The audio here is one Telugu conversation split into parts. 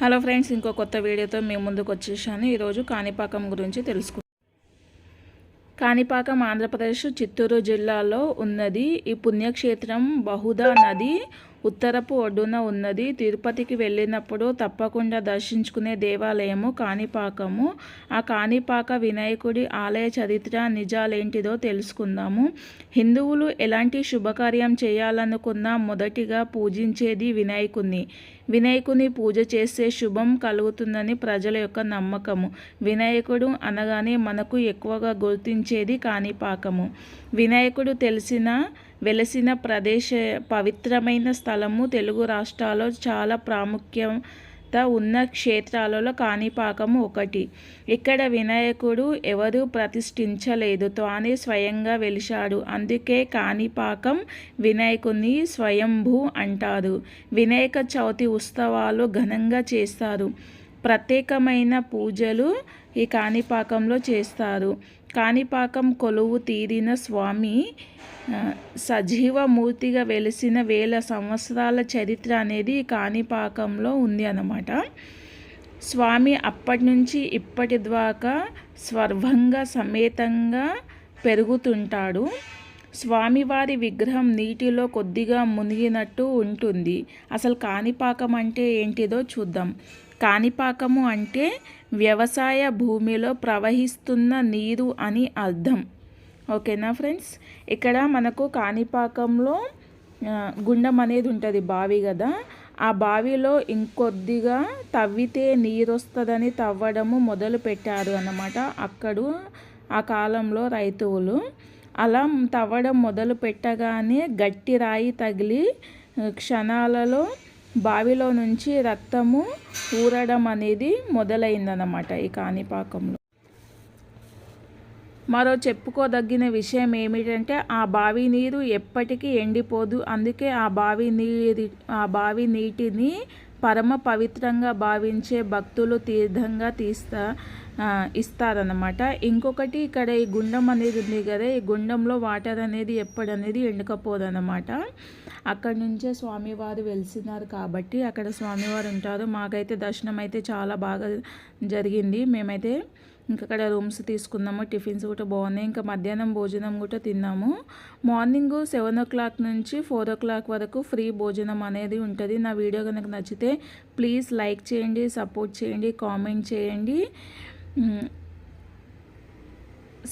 హలో ఫ్రెండ్స్, ఇంకో కొత్త వీడియోతో మేము ముందుకు వచ్చేసాను. ఈరోజు కాణిపాకం గురించి తెలుసుకుందాం. కాణిపాకం ఆంధ్రప్రదేశ్ చిత్తూరు జిల్లాలో ఉన్నది. ఈ పుణ్యక్షేత్రం బహుదా నది ఉత్తరపు ఒడ్డున ఉన్నది. తిరుపతికి వెళ్ళినప్పుడు తప్పకుండా దర్శించుకునే దేవాలయము కాణిపాకము. ఆ కాణిపాక వినాయకుడి ఆలయ చరిత్ర నిజాలేంటిదో తెలుసుకుందాము. హిందువులు ఎలాంటి శుభకార్యం చేయాలనుకున్నా మొదటిగా పూజించేది వినాయకుని పూజ చేస్తే శుభం కలుగుతుందని ప్రజల యొక్క నమ్మకము. వినాయకుడు అనగానే మనకు ఎక్కువగా గుర్తించేది కాణిపాకము. వినాయకుడు వెలసిన పవిత్రమైన స్థలము. తెలుగు రాష్ట్రాల్లో చాలా ప్రాముఖ్యత ఉన్న క్షేత్రాలలో కాణిపాకము ఒకటి. ఇక్కడ వినాయకుడు ఎవరు ప్రతిష్ఠించలేదు, తానే స్వయంగా వెలిశాడు. అందుకే కాణిపాకం వినాయకుని స్వయంభూ అంటారు. వినాయక చవితి ఉత్సవాలు ఘనంగా చేస్తారు. ప్రత్యేకమైన పూజలు ఈ కాణిపాకంలో చేస్తారు. కాణిపాకం కొలువు తీరిన స్వామి సజీవమూర్తిగా వెలిసిన 1000 సంవత్సరాల చరిత్ర అనేది కాణిపాకంలో ఉంది అన్నమాట. స్వామి అప్పటి నుంచి ఇప్పటి దాకా స్వర్భంగ సమేతంగా పెరుగుతుంటాడు. స్వామివారి విగ్రహం నీటిలో కొద్దిగా మునిగినట్టు ఉంటుంది. అసలు కాణిపాకం అంటే ఏంటిదో చూద్దాం. కాణిపాకము అంటే వ్యవసాయ భూమిలో ప్రవహిస్తున్న నీరు అని అర్థం. ఓకేనా ఫ్రెండ్స్, ఇక్కడ మనకు కాణిపాకంలో గుండం అనేది ఉంటుంది, బావి కదా. ఆ బావిలో ఇంకొద్దిగా తవ్వితే నీరు వస్తుందని తవ్వడము మొదలు పెట్టారు అన్నమాట. ఆ కాలంలో రైతువులు అలా తవ్వడం మొదలు పెట్టగానే గట్టి రాయి తగిలి క్షణాలలో బావిలో నుంచి రక్తము ఊరడం అనేది మొదలైందన్నమాట ఈ కాణిపాకంలో. మరో చెప్పుకోదగిన విషయం ఏమిటంటే ఆ బావి నీరు ఎప్పటికీ ఎండిపోదు. అందుకే ఆ బావి నీటిని పరమ పవిత్రంగా భావించే భక్తులు తీర్థంగా ఇస్తారన్నమాట. ఇంకొకటి, ఇక్కడ ఈ గుండం అనేది ఉంది కదా, ఈ గుండంలో వాటర్ అనేది ఎప్పుడనేది ఎండకపోదన్నమాట. అక్కడి నుంచే స్వామివారు వెలిసినారు కాబట్టి అక్కడ స్వామివారు ఉంటారు. మాకైతే దర్శనం అయితే చాలా బాగా జరిగింది. మేమైతే అక్కడ రూమ్స్ తీసుకున్నాము. టిఫిన్స్ కూడా బాగున్నాయి. ఇంకా మధ్యాహ్నం భోజనం కూడా తిన్నాము. మార్నింగ్ 7 o'clock నుంచి 4 o'clock వరకు ఫ్రీ భోజనం అనేది ఉంటుంది. నా వీడియో కనుక నచ్చితే ప్లీజ్ లైక్ చేయండి, సపోర్ట్ చేయండి, కామెంట్ చేయండి,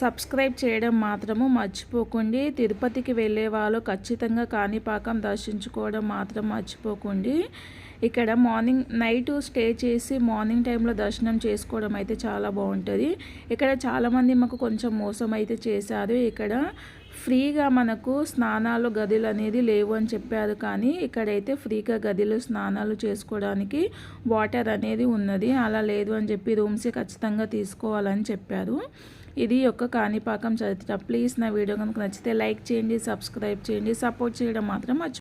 సబ్స్క్రైబ్ చేయడం మాత్రము మర్చిపోకండి. తిరుపతికి వెళ్ళే వాళ్ళు ఖచ్చితంగా కాణిపాకం దర్శించుకోవడం మాత్రం మర్చిపోకండి. ఇక్కడ నైట్ స్టే చేసి మార్నింగ్ టైంలో దర్శనం చేసుకోవడం అయితే చాలా బాగుంటుంది. ఇక్కడ చాలామంది మాకు కొంచెం మోసం అయితే చేశారు. ఇక్కడ ఫ్రీగా మనకు స్నానాలు గదులు అనేది లేవు అని చెప్పారు, కానీ ఇక్కడైతే ఫ్రీగా గదిలో స్నానాలు చేసుకోవడానికి వాటర్ అనేది ఉన్నది. అలా లేదు అని చెప్పి రూమ్స్ ఖచ్చితంగా తీసుకోవాలని చెప్పారు. ఇది యొక్క కాణిపాకం చరిత్ర. ప్లీజ్ నా వీడియో కనుక నచ్చితే లైక్ చేయండి, సబ్స్క్రైబ్ చేయండి, సపోర్ట్ చేయడం మాత్రం మర్చిపోకండి.